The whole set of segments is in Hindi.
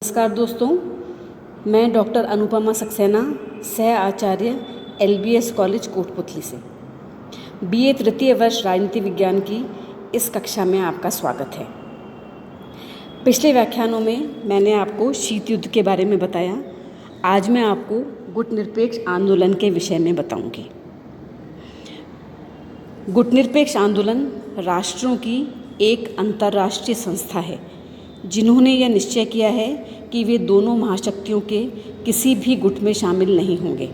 नमस्कार दोस्तों, मैं डॉक्टर अनुपमा सक्सेना, सह आचार्य LBS कॉलेज कोटपुतली से BA तृतीय वर्ष राजनीति विज्ञान की इस कक्षा में आपका स्वागत है। पिछले व्याख्यानों में मैंने आपको शीत युद्ध के बारे में बताया। आज मैं आपको गुटनिरपेक्ष आंदोलन के विषय में बताऊंगी। गुटनिरपेक्ष आंदोलन राष्ट्रों की एक अंतर्राष्ट्रीय संस्था है जिन्होंने यह निश्चय किया है कि वे दोनों महाशक्तियों के किसी भी गुट में शामिल नहीं होंगे।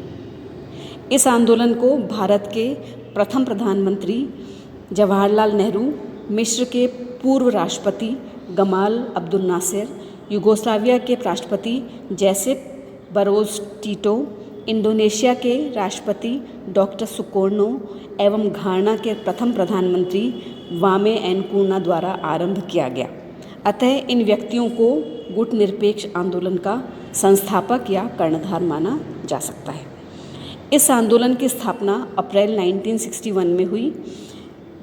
इस आंदोलन को भारत के प्रथम प्रधानमंत्री जवाहरलाल नेहरू, मिस्र के पूर्व राष्ट्रपति गमाल अब्दुल नासिर, युगोस्लाविया के राष्ट्रपति जैसेप बरोज टीटो, इंडोनेशिया के राष्ट्रपति डॉक्टर सुकर्णो एवं घाना के प्रथम प्रधानमंत्री वामे एनकुना द्वारा आरंभ किया गया। अतः इन व्यक्तियों को गुटनिरपेक्ष आंदोलन का संस्थापक या कर्णधार माना जा सकता है। इस आंदोलन की स्थापना अप्रैल 1961 में हुई।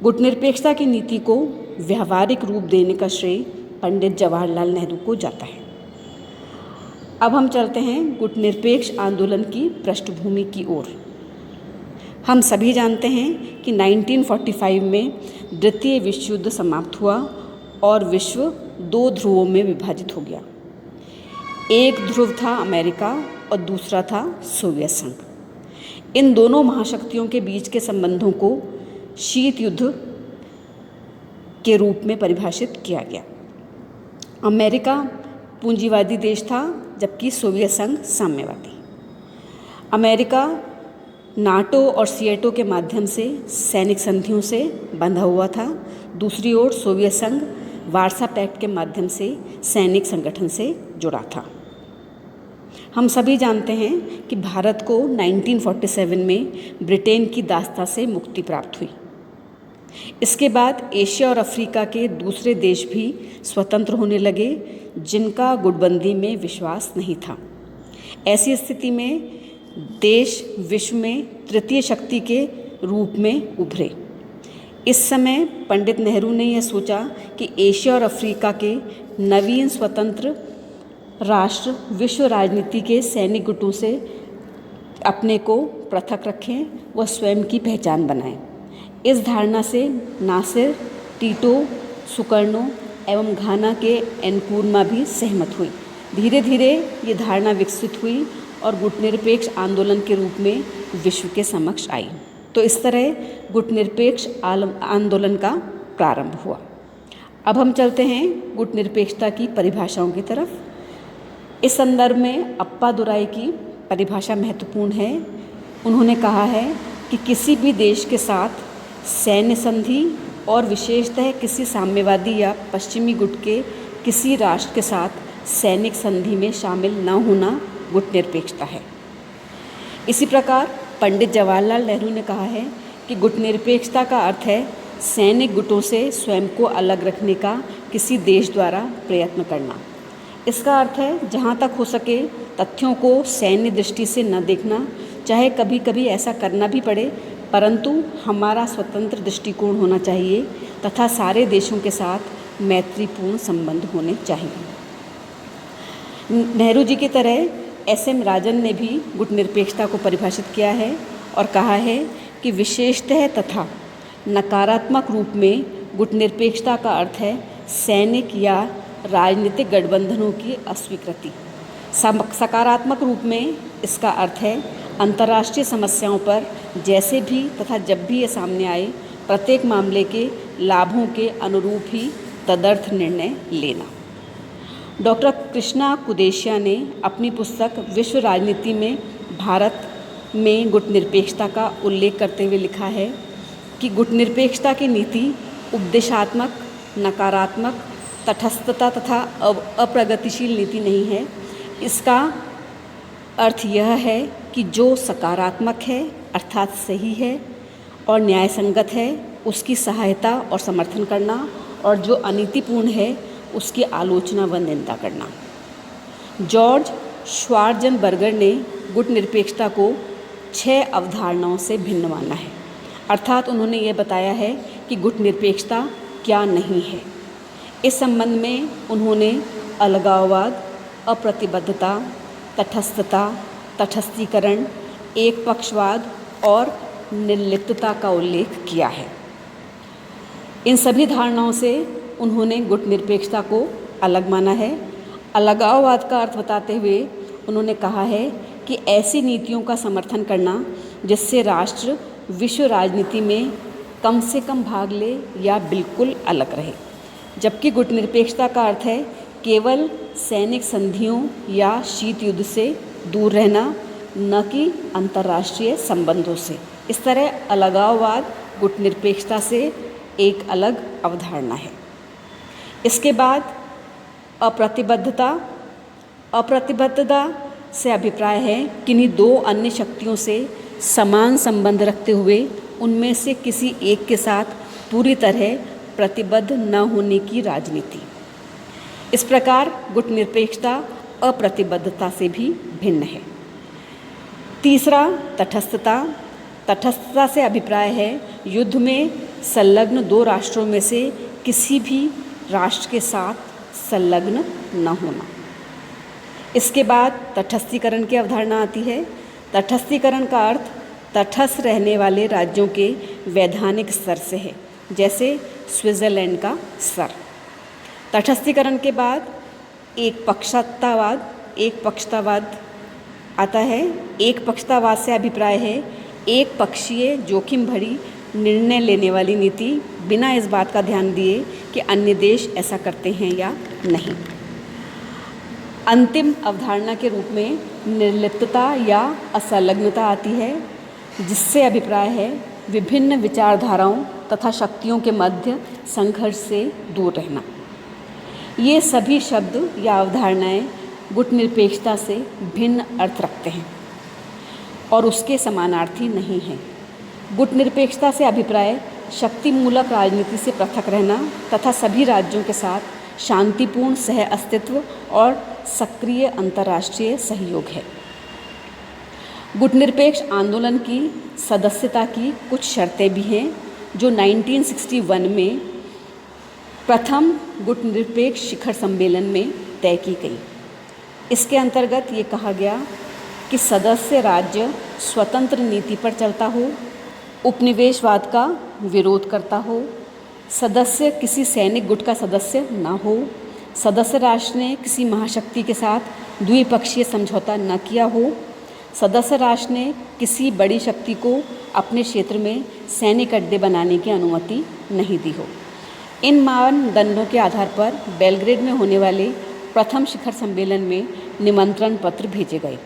गुटनिरपेक्षता की नीति को व्यावहारिक रूप देने का श्रेय पंडित जवाहरलाल नेहरू को जाता है। अब हम चलते हैं गुटनिरपेक्ष आंदोलन की पृष्ठभूमि की ओर। हम सभी जानते हैं कि 1945 में द्वितीय विश्व युद्ध समाप्त हुआ और विश्व दो ध्रुवों में विभाजित हो गया। एक ध्रुव था अमेरिका और दूसरा था सोवियत संघ। इन दोनों महाशक्तियों के बीच के संबंधों को शीत युद्ध के रूप में परिभाषित किया गया। अमेरिका पूंजीवादी देश था जबकि सोवियत संघ साम्यवादी। अमेरिका नाटो और सीएटो के माध्यम से सैनिक संधियों से बंधा हुआ था। दूसरी ओर सोवियत संघ वार्सा पैक्ट के माध्यम से सैनिक संगठन से जुड़ा था। हम सभी जानते हैं कि भारत को 1947 में ब्रिटेन की दास्ता से मुक्ति प्राप्त हुई। इसके बाद एशिया और अफ्रीका के दूसरे देश भी स्वतंत्र होने लगे जिनका गुटबंदी में विश्वास नहीं था। ऐसी स्थिति में देश विश्व में तृतीय शक्ति के रूप में उभरे। इस समय पंडित नेहरू ने यह सोचा कि एशिया और अफ्रीका के नवीन स्वतंत्र राष्ट्र विश्व राजनीति के सैनिक गुटों से अपने को पृथक रखें व स्वयं की पहचान बनाएं। इस धारणा से नासिर, टीटो, सुकर्णो एवं घाना के एनकुरमा भी सहमत हुई। धीरे धीरे ये धारणा विकसित हुई और गुटनिरपेक्ष आंदोलन के रूप में विश्व के समक्ष आई। तो इस तरह गुटनिरपेक्ष आंदोलन का प्रारंभ हुआ। अब हम चलते हैं गुटनिरपेक्षता की परिभाषाओं की तरफ। इस संदर्भ में अप्पादुराई की परिभाषा महत्वपूर्ण है। उन्होंने कहा है कि किसी भी देश के साथ सैन्य संधि और विशेषतः किसी साम्यवादी या पश्चिमी गुट के किसी राष्ट्र के साथ सैनिक संधि में शामिल न होना गुटनिरपेक्षता है। इसी प्रकार पंडित जवाहरलाल नेहरू ने कहा है कि गुटनिरपेक्षता का अर्थ है सैनिक गुटों से स्वयं को अलग रखने का किसी देश द्वारा प्रयत्न करना। इसका अर्थ है जहाँ तक हो सके तथ्यों को सैन्य दृष्टि से न देखना, चाहे कभी कभी ऐसा करना भी पड़े, परंतु हमारा स्वतंत्र दृष्टिकोण होना चाहिए तथा सारे देशों के साथ मैत्रीपूर्ण संबंध होने चाहिए। नेहरू जी की तरह SM राजन ने भी गुटनिरपेक्षता को परिभाषित किया है और कहा है कि विशेषतः तथा नकारात्मक रूप में गुटनिरपेक्षता का अर्थ है सैनिक या राजनीतिक गठबंधनों की अस्वीकृति। सकारात्मक रूप में इसका अर्थ है अंतर्राष्ट्रीय समस्याओं पर जैसे भी तथा जब भी ये सामने आए प्रत्येक मामले के लाभों के अनुरूप ही तदर्थ निर्णय लेना। डॉक्टर कृष्णा कुदेशिया ने अपनी पुस्तक विश्व राजनीति में भारत में गुटनिरपेक्षता का उल्लेख करते हुए लिखा है कि गुटनिरपेक्षता की नीति उपदेशात्मक, नकारात्मक, तटस्थता तथा अप्रगतिशील नीति नहीं है। इसका अर्थ यह है कि जो सकारात्मक है अर्थात सही है और न्यायसंगत है उसकी सहायता और समर्थन करना, और जो अनीतिपूर्ण है उसकी आलोचना व निंदा करना। जॉर्ज श्वार्ज़ेनबर्गर ने गुटनिरपेक्षता को 6 अवधारणाओं से भिन्न माना है। अर्थात उन्होंने ये बताया है कि गुटनिरपेक्षता क्या नहीं है। इस संबंध में उन्होंने अलगाववाद, अप्रतिबद्धता, तटस्थता, तटस्थीकरण, एक पक्षवाद और निर्लिप्तता का उल्लेख किया है। इन सभी धारणाओं से उन्होंने गुटनिरपेक्षता को अलग माना है। अलगाववाद का अर्थ बताते हुए उन्होंने कहा है कि ऐसी नीतियों का समर्थन करना जिससे राष्ट्र विश्व राजनीति में कम से कम भाग ले या बिल्कुल अलग रहे, जबकि गुटनिरपेक्षता का अर्थ है केवल सैनिक संधियों या शीत युद्ध से दूर रहना, न कि अंतर्राष्ट्रीय संबंधों से। इस तरह अलगाववाद गुटनिरपेक्षता से एक अलग अवधारणा है। इसके बाद अप्रतिबद्धता से अभिप्राय है किन्हीं दो अन्य शक्तियों से समान संबंध रखते हुए उनमें से किसी एक के साथ पूरी तरह प्रतिबद्ध न होने की राजनीति। इस प्रकार गुटनिरपेक्षता अप्रतिबद्धता से भी भिन्न है। तीसरा, तटस्थता से अभिप्राय है युद्ध में संलग्न दो राष्ट्रों में से किसी भी राष्ट्र के साथ संलग्न न होना। इसके बाद तटस्थीकरण की अवधारणा आती है। तटस्थीकरण का अर्थ तटस्थ रहने वाले राज्यों के वैधानिक स्तर से है, जैसे स्विट्ज़रलैंड का स्तर। तटस्थीकरण के बाद एक पक्षतावाद आता है। एक पक्षतावाद से अभिप्राय है एक पक्षीय जोखिम भरी निर्णय लेने वाली नीति, बिना इस बात का ध्यान दिए कि अन्य देश ऐसा करते हैं या नहीं। अंतिम अवधारणा के रूप में निर्लिप्तता या असंलग्नता आती है, जिससे अभिप्राय है विभिन्न विचारधाराओं तथा शक्तियों के मध्य संघर्ष से दूर रहना। ये सभी शब्द या अवधारणाएं गुटनिरपेक्षता से भिन्न अर्थ रखते हैं और उसके समानार्थी नहीं हैं। गुटनिरपेक्षता से अभिप्राय शक्तिमूलक राजनीति से पृथक रहना तथा सभी राज्यों के साथ शांतिपूर्ण सह अस्तित्व और सक्रिय अंतर्राष्ट्रीय सहयोग है। गुटनिरपेक्ष आंदोलन की सदस्यता की कुछ शर्तें भी हैं जो 1961 में प्रथम गुटनिरपेक्ष शिखर सम्मेलन में तय की गई। इसके अंतर्गत ये कहा गया कि सदस्य राज्य स्वतंत्र नीति पर चलता हो, उपनिवेशवाद का विरोध करता हो, सदस्य किसी सैनिक गुट का सदस्य न हो, सदस्य राष्ट्र ने किसी महाशक्ति के साथ द्विपक्षीय समझौता न किया हो, सदस्य राष्ट्र ने किसी बड़ी शक्ति को अपने क्षेत्र में सैनिक अड्डे बनाने की अनुमति नहीं दी हो। इन मानदंडों के आधार पर बेलग्रेड में होने वाले प्रथम शिखर सम्मेलन में निमंत्रण पत्र भेजे गए।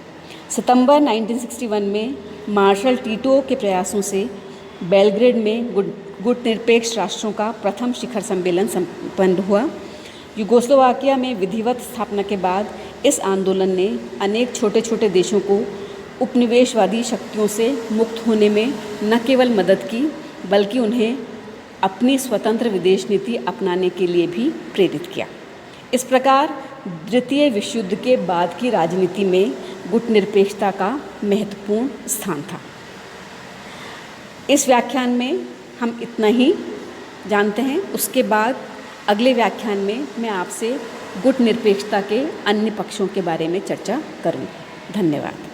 सितंबर 1961 में मार्शल टीटो के प्रयासों से बेलग्रेड में गुटनिरपेक्ष राष्ट्रों का प्रथम शिखर सम्मेलन संपन्न हुआ। यूगोस्लोवाकिया में विधिवत स्थापना के बाद इस आंदोलन ने अनेक छोटे छोटे देशों को उपनिवेशवादी शक्तियों से मुक्त होने में न केवल मदद की, बल्कि उन्हें अपनी स्वतंत्र विदेश नीति अपनाने के लिए भी प्रेरित किया। इस प्रकार द्वितीय विश्व युद्ध के बाद की राजनीति में गुटनिरपेक्षता का महत्वपूर्ण स्थान था। इस व्याख्यान में हम इतना ही जानते हैं। उसके बाद अगले व्याख्यान में मैं आपसे गुटनिरपेक्षता के अन्य पक्षों के बारे में चर्चा करूँगी। धन्यवाद।